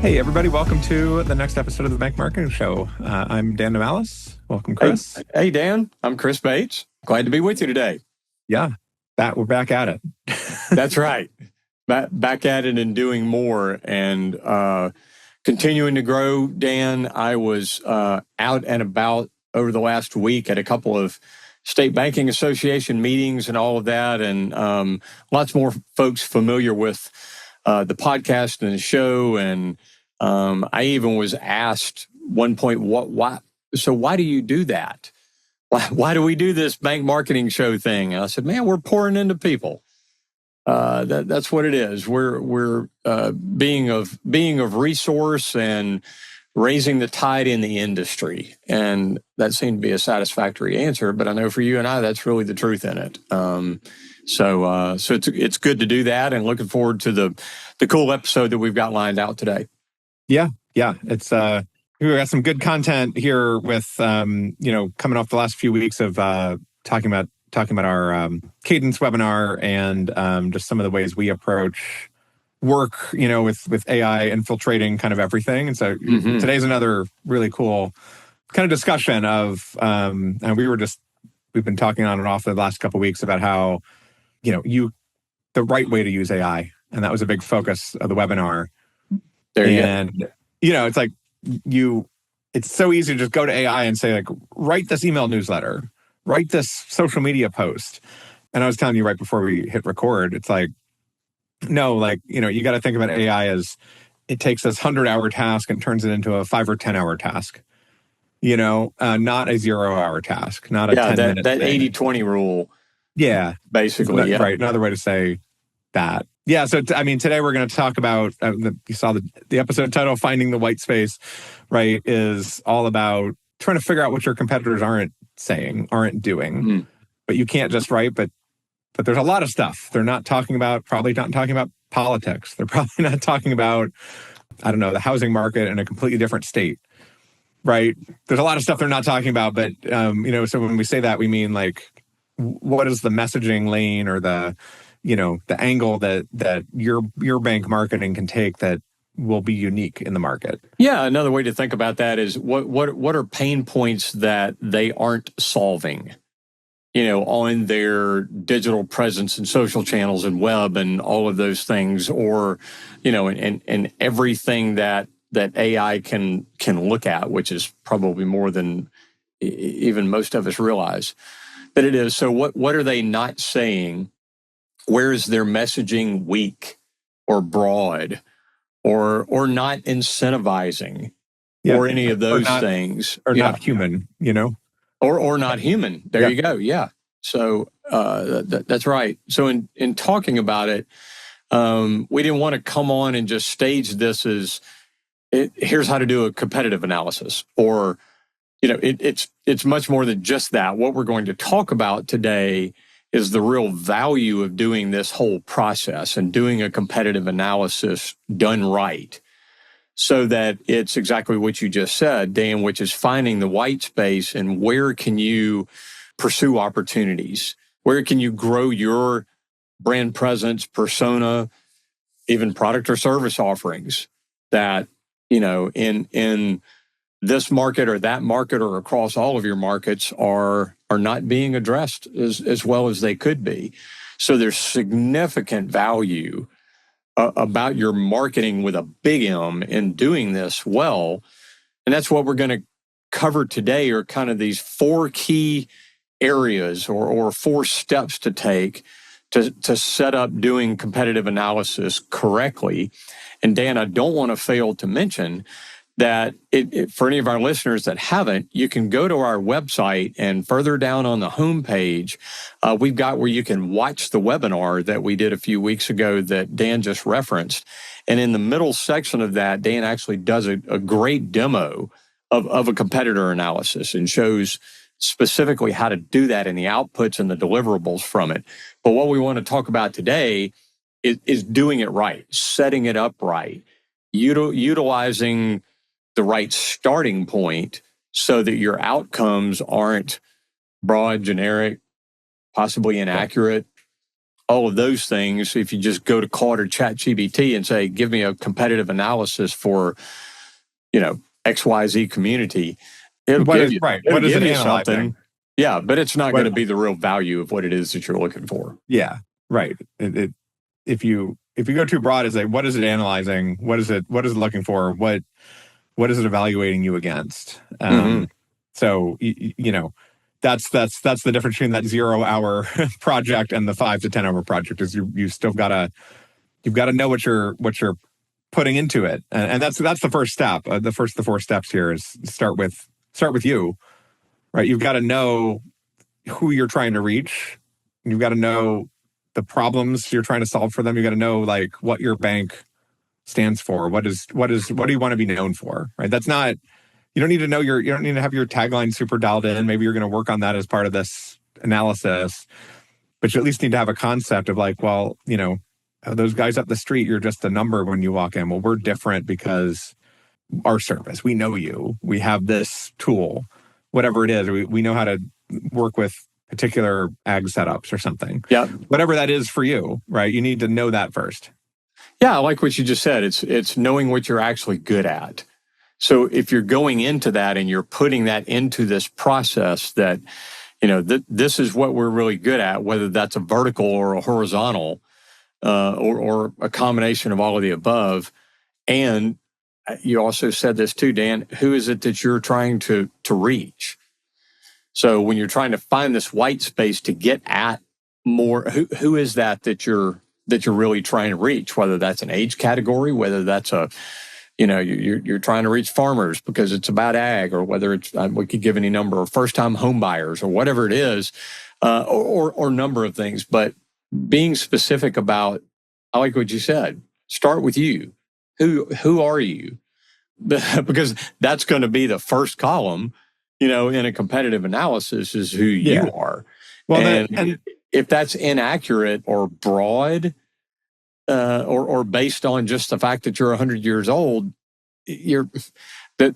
Hey, everybody. Welcome to the next episode of the Bank Marketing Show. I'm Dan Namalis. Welcome, Chris. Hey, Dan. I'm Chris Bates. Glad to be with you today. Yeah, we're back at it. That's right. Back at it and doing more and continuing to grow. Dan, I was out and about over the last week at a couple of State Banking Association meetings and all of that, and lots more folks familiar with the podcast and the show. And I even was asked one point, why do you do that? Why do we do this bank marketing show thing? And I said, man, we're pouring into people. That's what it is. We're being of resource and raising the tide in the industry. And that seemed to be a satisfactory answer, but I know for you and I, that's really the truth in it. So it's good to do that, and looking forward to the cool episode that we've got lined out today. Yeah. It's we got some good content here with coming off the last few weeks of talking about our Kadince webinar and just some of the ways we approach work, with AI infiltrating kind of everything. And so today's another really cool kind of discussion of, and we've been talking on and off the last couple of weeks about how, the right way to use AI. And that was a big focus of the webinar. It's like it's so easy to just go to AI and say, like, write this email newsletter, write this social media post. And I was telling you right before we hit record, it's like, no, you got to think about AI as it takes this 100-hour task and turns it into a 5 or 10-hour task, not a 0-hour task, not a 10-minute that thing. 80-20 rule. Yeah. Basically, yeah. Right. Another way to say that. Yeah. So, today we're going to talk about, you saw the episode title, Finding the Whitespace, right, is all about trying to figure out what your competitors aren't saying, aren't doing. But you can't just write, but there's a lot of stuff they're probably not talking about politics. They're probably not talking about, the housing market in a completely different state, right? There's a lot of stuff they're not talking about, but, so when we say that, we mean like, what is the messaging lane or the angle that your bank marketing can take that will be unique in the market? Yeah, another way to think about that is what are pain points that they aren't solving, on their digital presence and social channels and web and all of those things, or, and everything that AI can look at, which is probably more than even most of us realize that it is. So what are they not saying? Where is their messaging weak or broad or not incentivizing or any of those things? Or not human, Or not human. There you go. Yeah. So that's right. So in talking about it, we didn't want to come on and just stage this as here's how to do a competitive analysis, or it's much more than just that. What we're going to talk about today is the real value of doing this whole process and doing a competitive analysis done right, so that it's exactly what you just said, Dan, which is finding the white space and where can you pursue opportunities? Where can you grow your brand presence, persona, even product or service offerings that, in this market or that market or across all of your markets are not being addressed as well as they could be. So there's significant value about your marketing with a big M in doing this well. And that's what we're going to cover today, are kind of these 4 key areas or 4 steps to take to set up doing competitive analysis correctly. And Dan, I don't want to fail to mention that for any of our listeners that haven't, you can go to our website, and further down on the homepage, we've got where you can watch the webinar that we did a few weeks ago that Dan just referenced. And in the middle section of that, Dan actually does a great demo of a competitor analysis and shows specifically how to do that and the outputs and the deliverables from it. But what we want to talk about today is doing it right, setting it up right, utilizing the right starting point so that your outcomes aren't broad, generic, possibly inaccurate, all of those things, if you just go to Claude or ChatGPT and say, give me a competitive analysis for, XYZ community, it'll give you analyzing? something. Yeah, but it's not What- going to be the real value of what it is that you're looking for. Yeah, right. If you go too broad, it's like, what is it analyzing? What is it looking for? What is it evaluating you against? So that's the difference between that 0-hour project and the 5 to 10 hour project. Is you still you've got to know what you're putting into it, and that's the first step. The 4 steps here is start with you, right? You've got to know who you're trying to reach. You've got to know the problems you're trying to solve for them. You got to know like what your bank stands for. What do you want to be known for? Right. That's not, you don't need to know you don't need to have your tagline super dialed in. Maybe you're going to work on that as part of this analysis, but you at least need to have a concept of like, well, those guys up the street, you're just a number when you walk in. Well, we're different because our service, we know you, we have this tool, whatever it is, we know how to work with particular ag setups or something. Yeah. Whatever that is for you, right? You need to know that first. Yeah, I like what you just said. It's knowing what you're actually good at. So if you're going into that and you're putting that into this process that, this is what we're really good at, whether that's a vertical or a horizontal, or a combination of all of the above. And you also said this too, Dan, who is it that you're trying to reach? So when you're trying to find this white space to get at more, who is that you're really trying to reach? Whether that's an age category, whether that's you're trying to reach farmers because it's about ag, or whether it's we could give any number of first-time home buyers or whatever it is, or number of things. But being specific about, I like what you said. Start with you. Who are you? Because that's going to be the first column. In a competitive analysis is who you are. Well, and if that's inaccurate or broad, or based on just the fact that you're 100 years old, the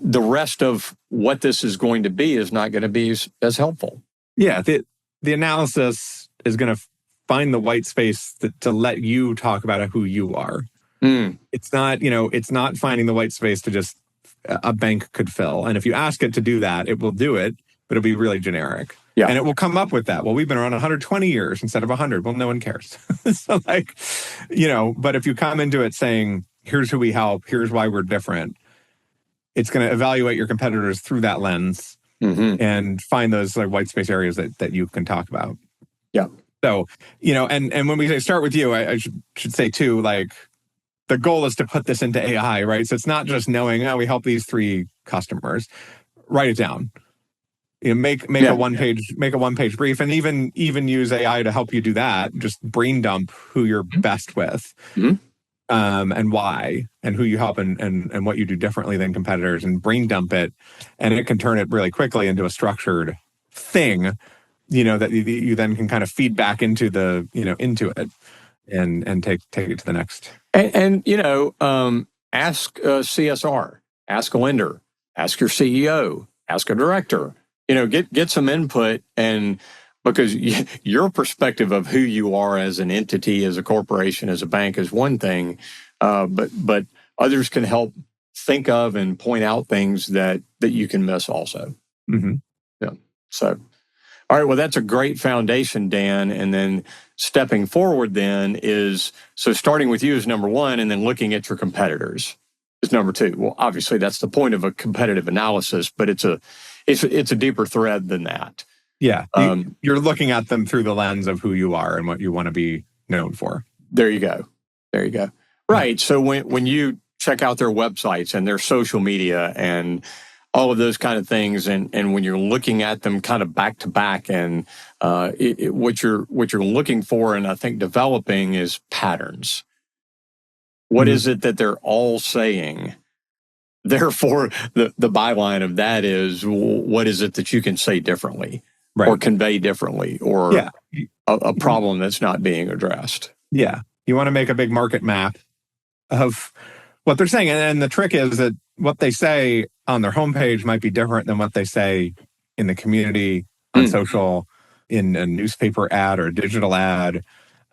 rest of what this is going to be is not going to be as helpful. Yeah, the analysis is going to find the white space to let you talk about who you are. It's not, it's not finding the white space to just a bank could fill. And if you ask it to do that, it will do it, but it'll be really generic. Yeah. And it will come up with that. Well, we've been around 120 years instead of 100. Well, no one cares. So but if you come into it saying, here's who we help, here's why we're different, it's going to evaluate your competitors through that lens and find those like white space areas that you can talk about. Yeah. So, and when we say start with you, I should say too, like, the goal is to put this into AI, right? So it's not just knowing, we help these 3 customers. Write it down. Make a one-page brief, and even use AI to help you do that. Just brain dump who you're best with, and why, and who you help, and what you do differently than competitors, and brain dump it, and it can turn it really quickly into a structured thing, that you then can kind of feed back into into it, and take it to the next. And ask a CSR, ask a lender, ask your CEO, ask a director. Get some input, and because your perspective of who you are as an entity, as a corporation, as a bank is one thing, but others can help think of and point out things that you can miss also. Yeah. So, all right. Well, that's a great foundation, Dan. And then stepping forward then is, so starting with you is number 1, and then looking at your competitors is number 2. Well, obviously that's the point of a competitive analysis, but it's a deeper thread than that. Yeah. You're looking at them through the lens of who you are and what you want to be known for. There you go. Right. So when you check out their websites and their social media and all of those kind of things, and when you're looking at them kind of back to back, and what you're looking for, and I think developing, is patterns. What is it that they're all saying? Therefore, the byline of that is, what is it that you can say differently, or convey differently, or a problem that's not being addressed? Yeah. You want to make a big market map of what they're saying. And the trick is that what they say on their homepage might be different than what they say in the community, on social, in a newspaper ad or a digital ad.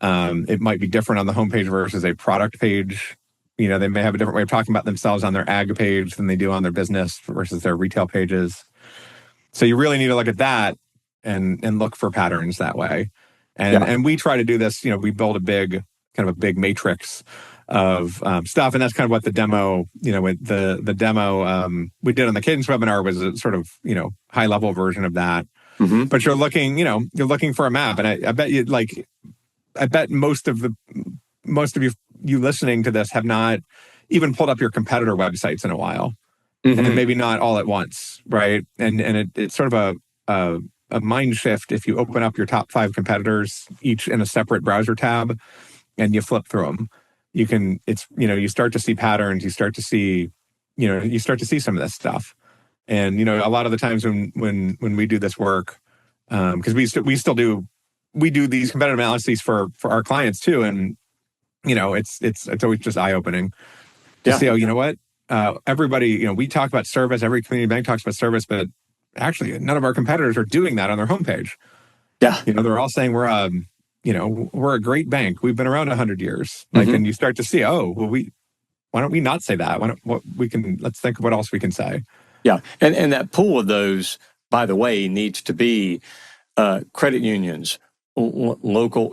It might be different on the homepage versus a product page. They may have a different way of talking about themselves on their ag page than they do on their business versus their retail pages. So you really need to look at that and look for patterns that way. And we try to do this. We build a big matrix of stuff, and that's kind of what the demo. With the demo we did on the Kadince webinar was a sort of high level version of that. Mm-hmm. But you're looking for a map, and I bet you I bet most of you listening to this have not even pulled up your competitor websites in a while, mm-hmm. and maybe not all at once, right? And it's sort of a mind shift if you open up your top 5 competitors each in a separate browser tab, and you flip through them. You start to see patterns. You start to see some of this stuff, and a lot of the times when we do this work, because we do these competitive analyses for our clients too, and it's always just eye opening to see. What everybody we talk about service. Every community bank talks about service, but actually none of our competitors are doing that on their homepage. Yeah, they're all saying we're a great bank. We've been around 100 years. And you start to see, why don't we not say that? Let's think of what else we can say. Yeah, and that pool of those, by the way, needs to be credit unions, local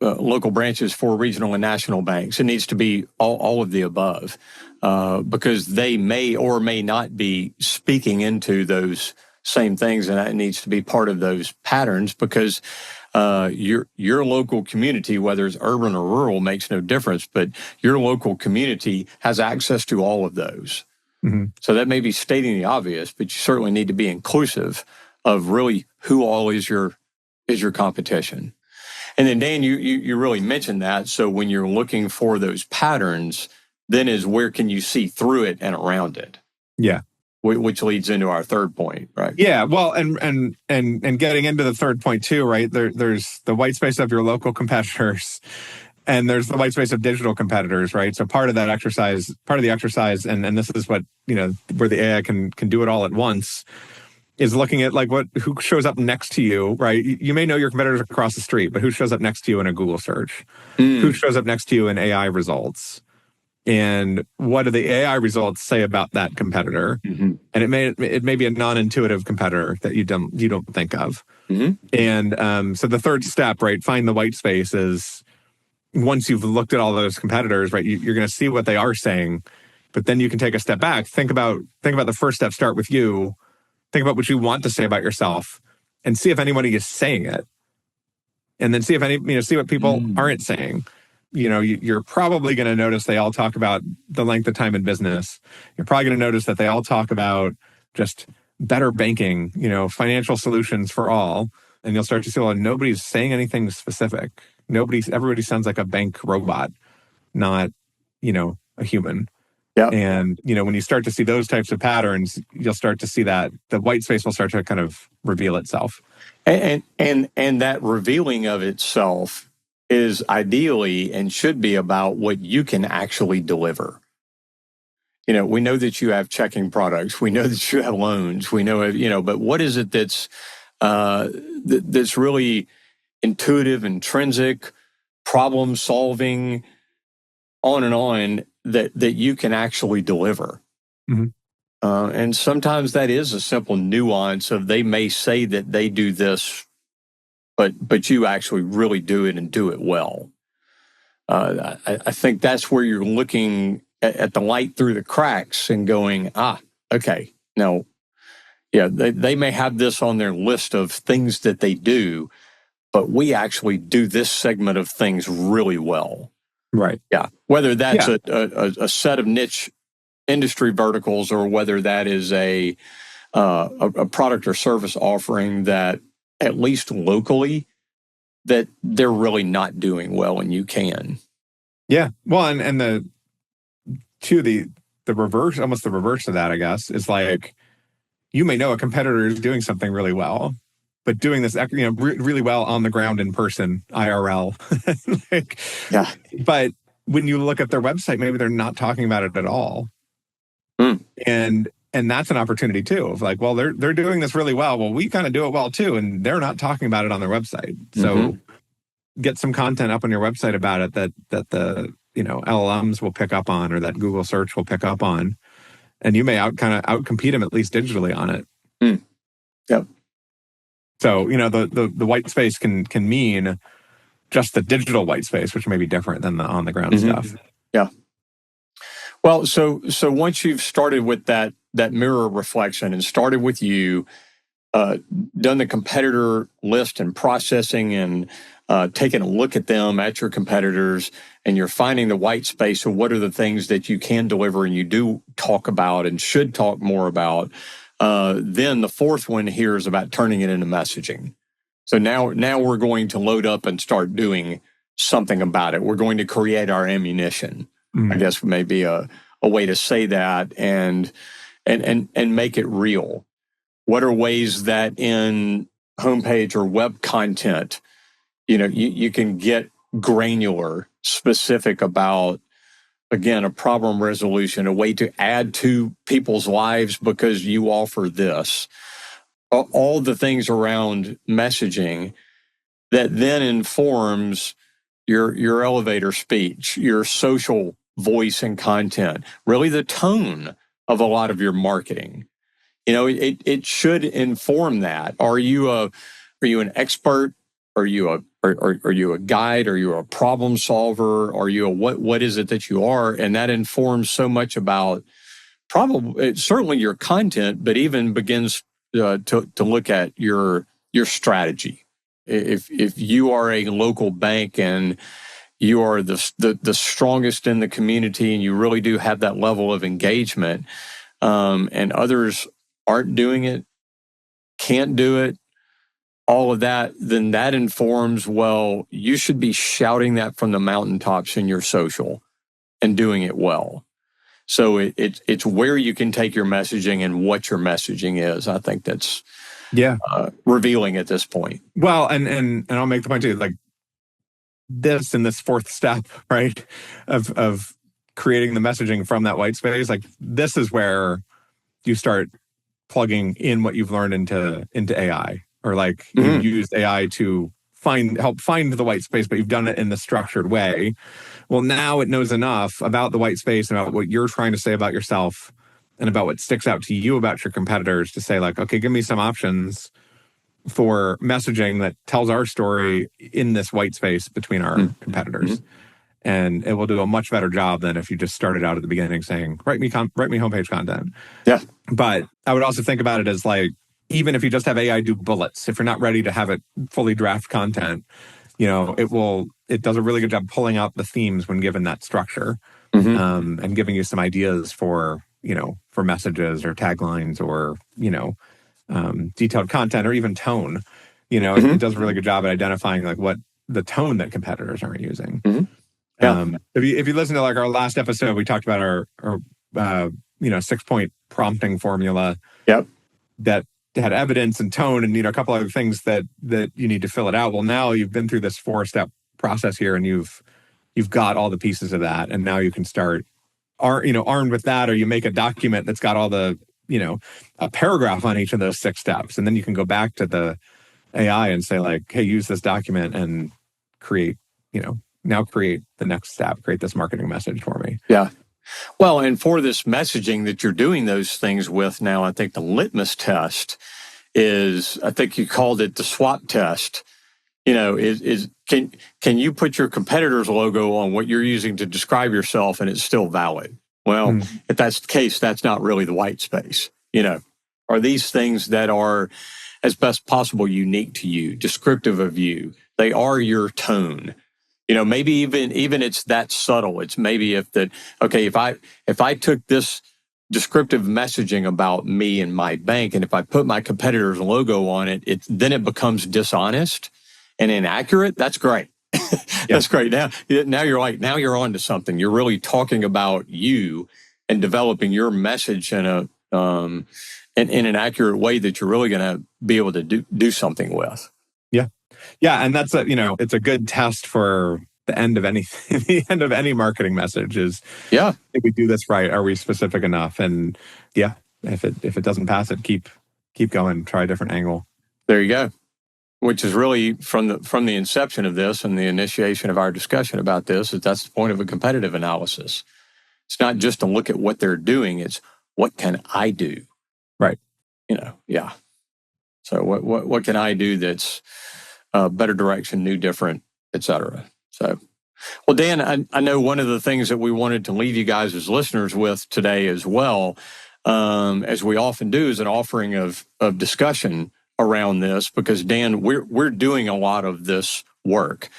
local branches for regional and national banks. It needs to be all of the above, because they may or may not be speaking into those same things, and that needs to be part of those patterns, because your local community, whether it's urban or rural, makes no difference, but your local community has access to all of those. Mm-hmm. So that may be stating the obvious, but you certainly need to be inclusive of really who all is your competition. And then, Dan, you really mentioned that. So when you're looking for those patterns, then is where can you see through it and around it? Yeah. Which leads into our third point, right? Yeah. Well, and getting into the third point too, right? There's the white space of your local competitors, and there's the white space of digital competitors, right? So part of the exercise, and this is what, where the AI can do it all at once, is looking at who shows up next to you, right? You may know your competitors across the street, but who shows up next to you in a Google search? Who shows up next to you in AI results? And what do the AI results say about that competitor? Mm-hmm. And it may be a non-intuitive competitor that you don't think of. Mm-hmm. And so the third step, right, find the white space, is once you've looked at all those competitors, right, you're going to see what they are saying, but then you can take a step back, think about the first step, start with you, think about what you want to say about yourself, and see if anybody is saying it, and then see what people aren't saying. You're probably going to notice they all talk about the length of time in business. You're probably going to notice that they all talk about just better banking, financial solutions for all. And you'll start to see, nobody's saying anything specific. Everybody sounds like a bank robot, not, a human. Yeah. And, when you start to see those types of patterns, you'll start to see that the white space will start to kind of reveal itself. And that revealing of itself is ideally and should be about what you can actually deliver. We know that you have checking products. We know that you have loans. We know, but what is it that's really intuitive, intrinsic, problem solving, on and on, that you can actually deliver? Mm-hmm. And sometimes that is a simple nuance of they may say that they do this, but you actually really do it and do it well. I think that's where you're looking at the light through the cracks and going, okay, now, yeah, they may have this on their list of things that they do, but we actually do this segment of things really well. Right. Yeah. Whether that's a set of niche industry verticals, or whether that is a product or service offering that, at least locally, that they're really not doing well, and you can. Yeah. Well, and the reverse, almost the reverse of that, I guess, is you may know a competitor is doing something really well, but doing this, really well on the ground, in person, IRL. Yeah. But when you look at their website, maybe they're not talking about it at all. And that's an opportunity too, of they're doing this really well. Well, we kind of do it well too, and they're not talking about it on their website. So get some content up on your website about it that the LLMs will pick up on, or that Google search will pick up on, and you may outcompete them, at least digitally, on it. Yep. So the white space can mean just the digital white space, which may be different than the on the ground stuff. Yeah. Well, so once you've started with that mirror reflection and started with you, done the competitor list and processing and taking a look at them, at your competitors, and you're finding the white space of what are the things that you can deliver and you do talk about and should talk more about. Then the fourth one here is about turning it into messaging. So now we're going to load up and start doing something about it. We're going to create our ammunition. I guess maybe a way to say that, and make it real. What are ways that in homepage or web content, you can get granular, specific about, again, a problem resolution, a way to add to people's lives because you offer this. All the things around messaging that then informs your elevator speech, your social voice and content, really the tone of a lot of your marketing. It should inform that. Are you an expert? Are you a guide? Are you a problem solver? Are you what is it that you are? And that informs so much about certainly your content, but even begins to look at your strategy. If you are a local bank and you are the strongest in the community and you really do have that level of engagement, and others aren't doing it, can't do it, all of that, then that informs, well, you should be shouting that from the mountaintops in your social and doing it well. So it's where you can take your messaging and what your messaging is. I think that's revealing at this point. Well, and I'll make the point too, like this fourth step, right, of creating the messaging from that white space, like this is where you start plugging in what you've learned into AI, or like you used AI to help find the white space, but you've done it in the structured way. Well, now it knows enough about the white space and about what you're trying to say about yourself and about what sticks out to you about your competitors to say, like, okay, give me some options for messaging that tells our story in this white space between our competitors. And it will do a much better job than if you just started out at the beginning saying, write me homepage content. Yeah. But I would also think about it as like, even if you just have AI do bullets, if you're not ready to have it fully draft content, it does a really good job pulling out the themes when given that structure, and giving you some ideas for messages or taglines or, detailed content or even tone. It does a really good job at identifying like what the tone that competitors aren't using. Yeah. If you listen to like our last episode, we talked about our 6-point prompting formula. Yep. That had evidence and tone and a couple other things that you need to fill it out. Well, now you've been through this 4-step process here, and you've got all the pieces of that, and now you can start armed with that, or you make a document that's got all the a paragraph on each of those 6 steps, and then you can go back to the AI and say like, hey, use this document and create the next step, create this marketing message for me. Yeah. Well, and for this messaging that you're doing those things with now, I think the litmus test is, I think you called it the SWOT test. Can you put your competitor's logo on what you're using to describe yourself and it's still valid? Well, if that's the case, that's not really the white space. Are these things that are as best possible unique to you, descriptive of you? They are your tone. Maybe even it's that subtle. It's maybe if I took this descriptive messaging about me and my bank, and if I put my competitor's logo on it, then it becomes dishonest and inaccurate. That's great. That's great. Now you're on to something. You're really talking about you and developing your message in in an accurate way that you're really going to be able to do something with. Yeah, and that's it's a good test for the end of anything. The end of any marketing message is, if we do this right, are we specific enough? And if it doesn't pass it, keep going, try a different angle. There you go. which is really from the inception of this and the initiation of our discussion about this, that's the point of a competitive analysis. It's not just to look at what they're doing; it's what can I do, right? Yeah. So what can I do that's better direction, new, different, et cetera. So, well, Dan, I know one of the things that we wanted to leave you guys as listeners with today as well, as we often do, is an offering of discussion around this, because Dan, we're doing a lot of this work.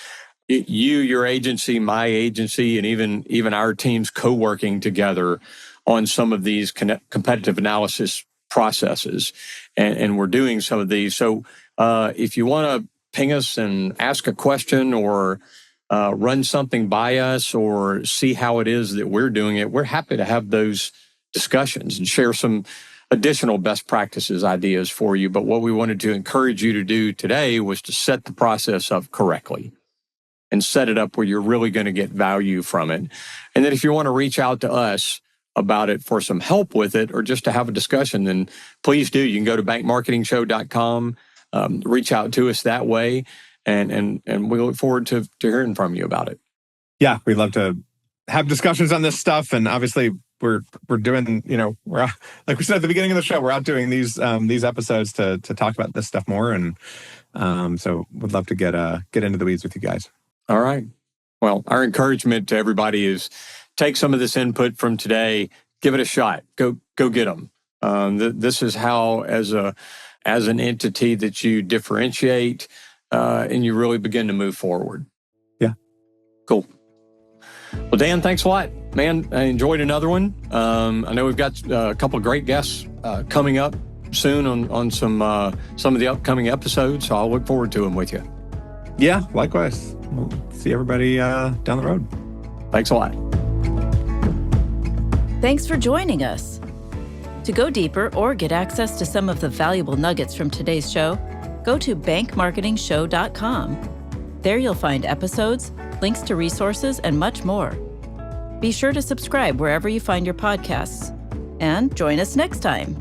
You, your agency, my agency, and even our teams co-working together on some of these competitive analysis processes, and we're doing some of these. So if you want to ping us and ask a question or run something by us or see how it is that we're doing it, we're happy to have those discussions and share some additional best practices ideas for you. But what we wanted to encourage you to do today was to set the process up correctly and set it up where you're really going to get value from it. And then if you want to reach out to us about it for some help with it or just to have a discussion, then please do. You can go to bankmarketingshow.com, reach out to us that way, and we look forward to hearing from you about it. Yeah, we'd love to have discussions on this stuff. And obviously we're doing, we're, like we said at the beginning of the show, we're out doing these episodes to talk about this stuff more. And so we'd love to get into the weeds with you guys. All right. Well, our encouragement to everybody is take some of this input from today, give it a shot, go get them. This is how, as an entity, that you differentiate and you really begin to move forward. Yeah. Cool. Well, Dan, thanks a lot, man. I enjoyed another one. I know we've got a couple of great guests coming up soon on some of the upcoming episodes, so I'll look forward to them with you. Yeah, likewise. We'll see everybody down the road. Thanks a lot. Thanks for joining us. To go deeper or get access to some of the valuable nuggets from today's show, go to bankmarketingshow.com. There you'll find episodes, links to resources, and much more. Be sure to subscribe wherever you find your podcasts. And join us next time.